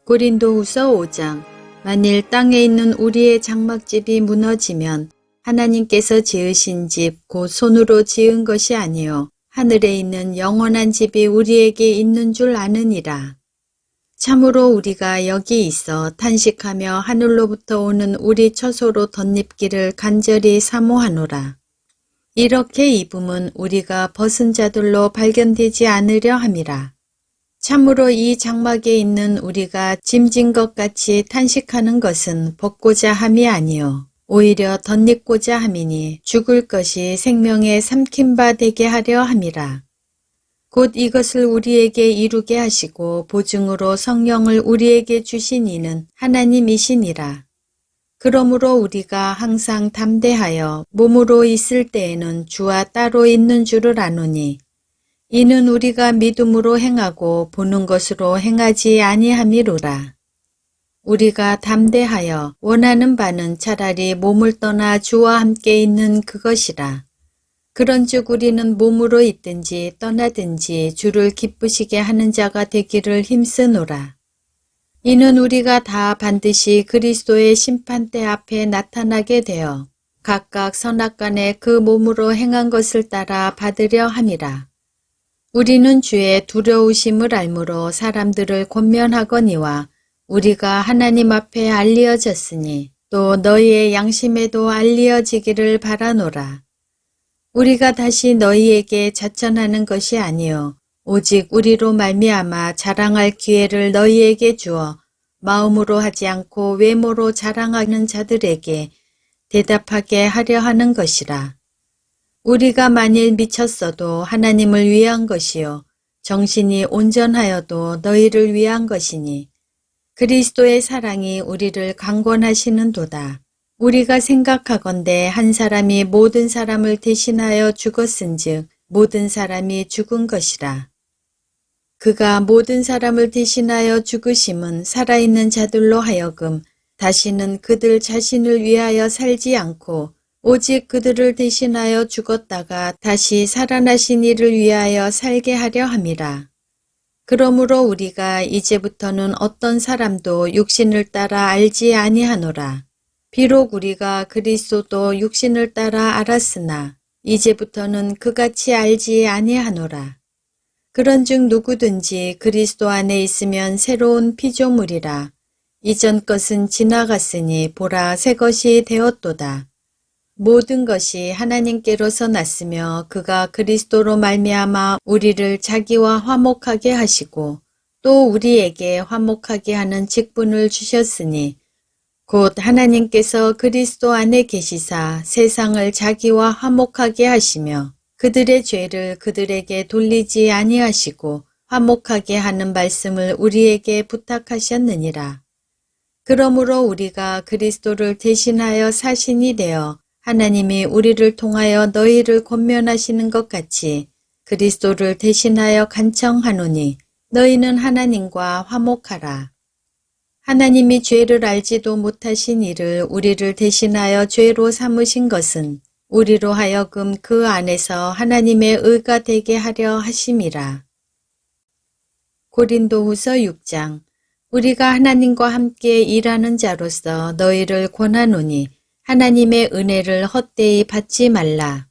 고린도후서 5장. 만일 땅에 있는 우리의 장막집이 무너지면 하나님께서 지으신 집 곧 손으로 지은 것이 아니요 하늘에 있는 영원한 집이 우리에게 있는 줄 아느니라. 참으로 우리가 여기 있어 탄식하며 하늘로부터 오는 우리 처소로 덧입기를 간절히 사모하노라. 이렇게 입음은 우리가 벗은 자들로 발견되지 않으려 함이라. 참으로 이 장막에 있는 우리가 짐진 것 같이 탄식하는 것은 벗고자 함이 아니요 오히려 덧입고자 함이니 죽을 것이 생명에 삼킨 바 되게 하려 함이라. 곧 이것을 우리에게 이루게 하시고 보증으로 성령을 우리에게 주신 이는 하나님이시니라. 그러므로 우리가 항상 담대하여 몸으로 있을 때에는 주와 따로 있는 줄을 아노니 이는 우리가 믿음으로 행하고 보는 것으로 행하지 아니함이로라. 우리가 담대하여 원하는 바는 차라리 몸을 떠나 주와 함께 있는 그것이라. 그런즉 우리는 몸으로 있든지 떠나든지 주를 기쁘시게 하는 자가 되기를 힘쓰노라. 이는 우리가 다 반드시 그리스도의 심판대 앞에 나타나게 되어 각각 선악간에 그 몸으로 행한 것을 따라 받으려 함이라. 우리는 주의 두려우심을 알므로 사람들을 권면하거니와 우리가 하나님 앞에 알리어졌으니 또 너희의 양심에도 알리어지기를 바라노라. 우리가 다시 너희에게 자천하는 것이 아니요 오직 우리로 말미암아 자랑할 기회를 너희에게 주어 마음으로 하지 않고 외모로 자랑하는 자들에게 대답하게 하려 하는 것이라. 우리가 만일 미쳤어도 하나님을 위한 것이요 정신이 온전하여도 너희를 위한 것이니 그리스도의 사랑이 우리를 강권하시는도다. 우리가 생각하건대 한 사람이 모든 사람을 대신하여 죽었은즉 모든 사람이 죽은 것이라. 그가 모든 사람을 대신하여 죽으심은 살아있는 자들로 하여금 다시는 그들 자신을 위하여 살지 않고 오직 그들을 대신하여 죽었다가 다시 살아나신 이를 위하여 살게 하려 함이라. 그러므로 우리가 이제부터는 어떤 사람도 육신을 따라 알지 아니하노라. 비록 우리가 그리스도도 육신을 따라 알았으나 이제부터는 그같이 알지 아니하노라. 그런즉 누구든지 그리스도 안에 있으면 새로운 피조물이라. 이전 것은 지나갔으니 보라 새 것이 되었도다. 모든 것이 하나님께로서 났으며 그가 그리스도로 말미암아 우리를 자기와 화목하게 하시고 또 우리에게 화목하게 하는 직분을 주셨으니 곧 하나님께서 그리스도 안에 계시사 세상을 자기와 화목하게 하시며 그들의 죄를 그들에게 돌리지 아니하시고 화목하게 하는 말씀을 우리에게 부탁하셨느니라. 그러므로 우리가 그리스도를 대신하여 사신이 되어 하나님이 우리를 통하여 너희를 권면하시는 것 같이 그리스도를 대신하여 간청하노니 너희는 하나님과 화목하라. 하나님이 죄를 알지도 못하신 이를 우리를 대신하여 죄로 삼으신 것은 우리로 하여금 그 안에서 하나님의 의가 되게 하려 하심이라. 고린도후서 6장. 우리가 하나님과 함께 일하는 자로서 너희를 권하노니 하나님의 은혜를 헛되이 받지 말라.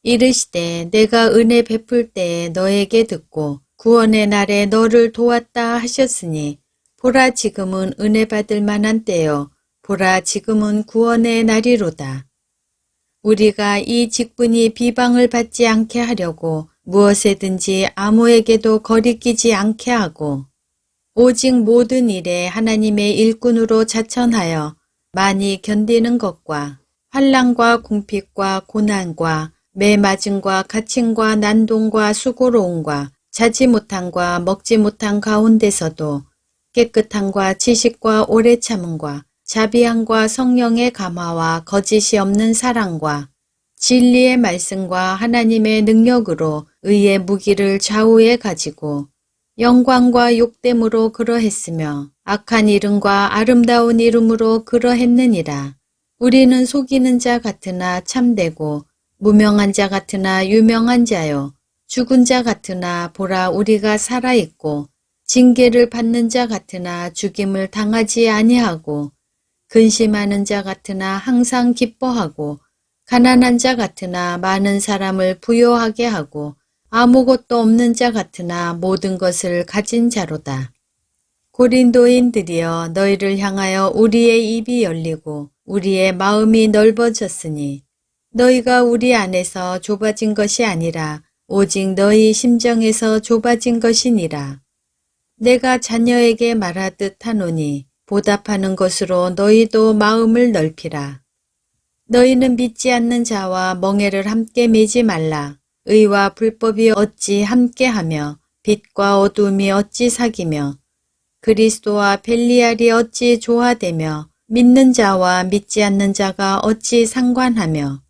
이르시되 내가 은혜 베풀 때에 너에게 듣고 구원의 날에 너를 도왔다 하셨으니 보라 지금은 은혜 받을 만한 때요 보라 지금은 구원의 날이로다. 우리가 이 직분이 비방을 받지 않게 하려고 무엇에든지 아무에게도 거리끼지 않게 하고 오직 모든 일에 하나님의 일꾼으로 자천하여 많이 견디는 것과 환난과 궁핍과 고난과 매맞음과 갇힘과 난동과 수고로움과 자지 못함과 먹지 못한 가운데서도 깨끗함과 지식과 오래 참음과 자비함과 성령의 감화와 거짓이 없는 사랑과 진리의 말씀과 하나님의 능력으로 의의 무기를 좌우에 가지고 영광과 욕됨으로 그러했으며 악한 이름과 아름다운 이름으로 그러했느니라. 우리는 속이는 자 같으나 참되고 무명한 자 같으나 유명한 자요 죽은 자 같으나 보라 우리가 살아있고 징계를 받는 자 같으나 죽임을 당하지 아니하고 근심하는 자 같으나 항상 기뻐하고 가난한 자 같으나 많은 사람을 부요하게 하고 아무것도 없는 자 같으나 모든 것을 가진 자로다. 고린도인들이여 너희를 향하여 우리의 입이 열리고 우리의 마음이 넓어졌으니 너희가 우리 안에서 좁아진 것이 아니라 오직 너희 심정에서 좁아진 것이니라. 내가 자녀에게 말하듯 하노니 보답하는 것으로 너희도 마음을 넓히라. 너희는 믿지 않는 자와 멍에를 함께 매지 말라. 의와 불법이 어찌 함께하며 빛과 어두움이 어찌 사귀며 그리스도와 벨리알이 어찌 조화되며 믿는 자와 믿지 않는 자가 어찌 상관하며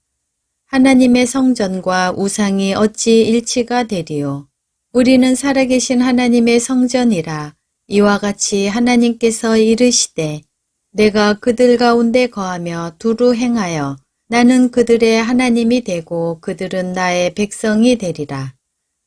하나님의 성전과 우상이 어찌 일치가 되리요. 우리는 살아계신 하나님의 성전이라. 이와 같이 하나님께서 이르시되 내가 그들 가운데 거하며 두루 행하여 나는 그들의 하나님이 되고 그들은 나의 백성이 되리라.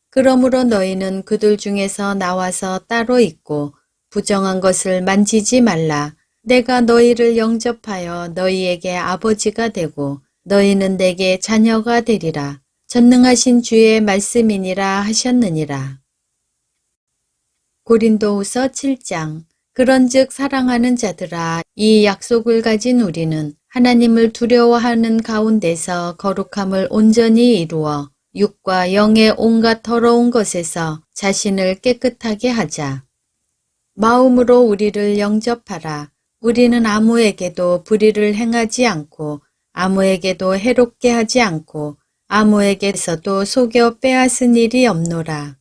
그러므로 너희는 그들 중에서 나와서 따로 있고 부정한 것을 만지지 말라. 내가 너희를 영접하여 너희에게 아버지가 되고 너희는 내게 자녀가 되리라. 전능하신 주의 말씀이니라 하셨느니라. 고린도후서 7장. 그런즉 사랑하는 자들아, 이 약속을 가진 우리는 하나님을 두려워하는 가운데서 거룩함을 온전히 이루어 육과 영의 온갖 더러운 것에서 자신을 깨끗하게 하자. 마음으로 우리를 영접하라. 우리는 아무에게도 불의를 행하지 않고 아무에게도 해롭게 하지 않고 아무에게서도 속여 빼앗은 일이 없노라.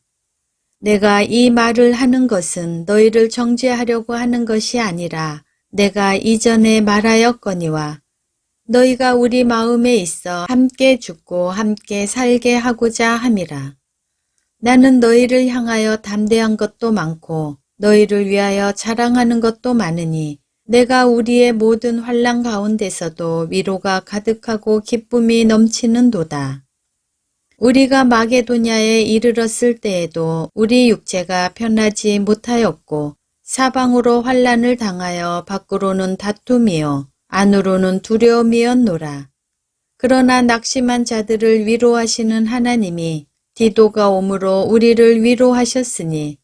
내가 이 말을 하는 것은 너희를 정죄하려고 하는 것이 아니라 내가 이전에 말하였거니와 너희가 우리 마음에 있어 함께 죽고 함께 살게 하고자 함이라. 나는 너희를 향하여 담대한 것도 많고 너희를 위하여 자랑하는 것도 많으니 내가 우리의 모든 환난 가운데서도 위로가 가득하고 기쁨이 넘치는도다. 우리가 마게도냐에 이르렀을 때에도 우리 육체가 편하지 못하였고 사방으로 환난을 당하여 밖으로는 다툼이요 안으로는 두려움이었노라. 그러나 낙심한 자들을 위로하시는 하나님이 디도가 오므로 우리를 위로하셨으니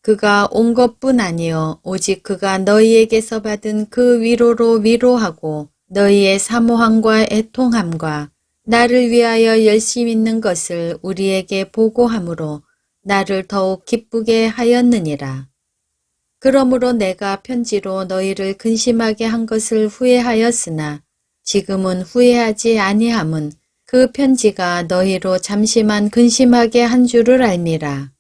그가 온 것뿐 아니요 오직 그가 너희에게서 받은 그 위로로 위로하고 너희의 사모함과 애통함과 나를 위하여 열심 있는 것을 우리에게 보고함으로 나를 더욱 기쁘게 하였느니라. 그러므로 내가 편지로 너희를 근심하게 한 것을 후회하였으나 지금은 후회하지 아니함은 그 편지가 너희로 잠시만 근심하게 한 줄을 알미라.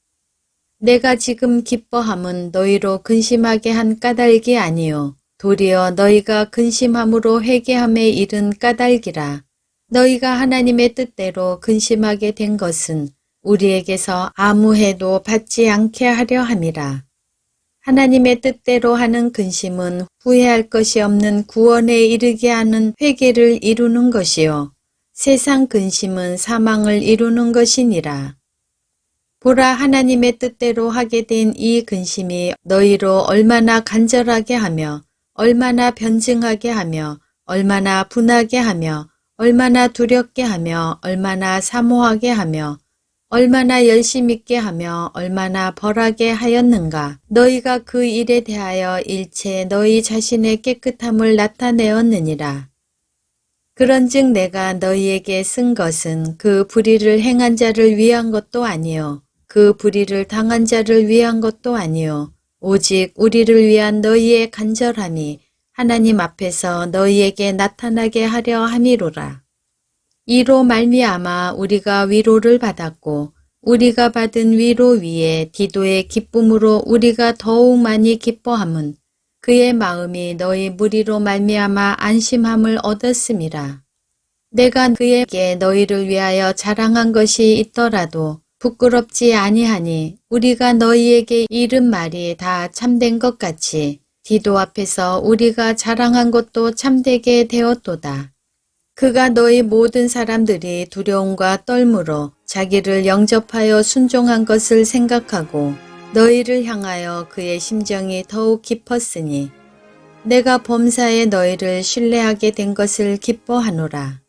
내가 지금 기뻐함은 너희로 근심하게 한 까닭이 아니요 도리어 너희가 근심함으로 회개함에 이른 까닭이라. 너희가 하나님의 뜻대로 근심하게 된 것은 우리에게서 아무 해도 받지 않게 하려 함이라. 하나님의 뜻대로 하는 근심은 후회할 것이 없는 구원에 이르게 하는 회개를 이루는 것이요 세상 근심은 사망을 이루는 것이니라. 보라, 하나님의 뜻대로 하게 된 이 근심이 너희로 얼마나 간절하게 하며 얼마나 변증하게 하며 얼마나 분하게 하며 얼마나 두렵게 하며 얼마나 사모하게 하며 얼마나 열심 있게 하며 얼마나 벌하게 하였는가. 너희가 그 일에 대하여 일체 너희 자신의 깨끗함을 나타내었느니라. 그런즉 내가 너희에게 쓴 것은 그 불의를 행한 자를 위한 것도 아니요 그 불의를 당한 자를 위한 것도 아니요 오직 우리를 위한 너희의 간절함이 하나님 앞에서 너희에게 나타나게 하려 함이로라. 이로 말미암아 우리가 위로를 받았고 우리가 받은 위로 위에 디도의 기쁨으로 우리가 더욱 많이 기뻐함은 그의 마음이 너희 무리로 말미암아 안심함을 얻었음이라. 내가 그에게 너희를 위하여 자랑한 것이 있더라도 부끄럽지 아니하니 우리가 너희에게 이른 말이 다 참된 것 같이 디도 앞에서 우리가 자랑한 것도 참되게 되었도다. 그가 너희 모든 사람들이 두려움과 떨므로 자기를 영접하여 순종한 것을 생각하고 너희를 향하여 그의 심정이 더욱 깊었으니 내가 범사에 너희를 신뢰하게 된 것을 기뻐하노라.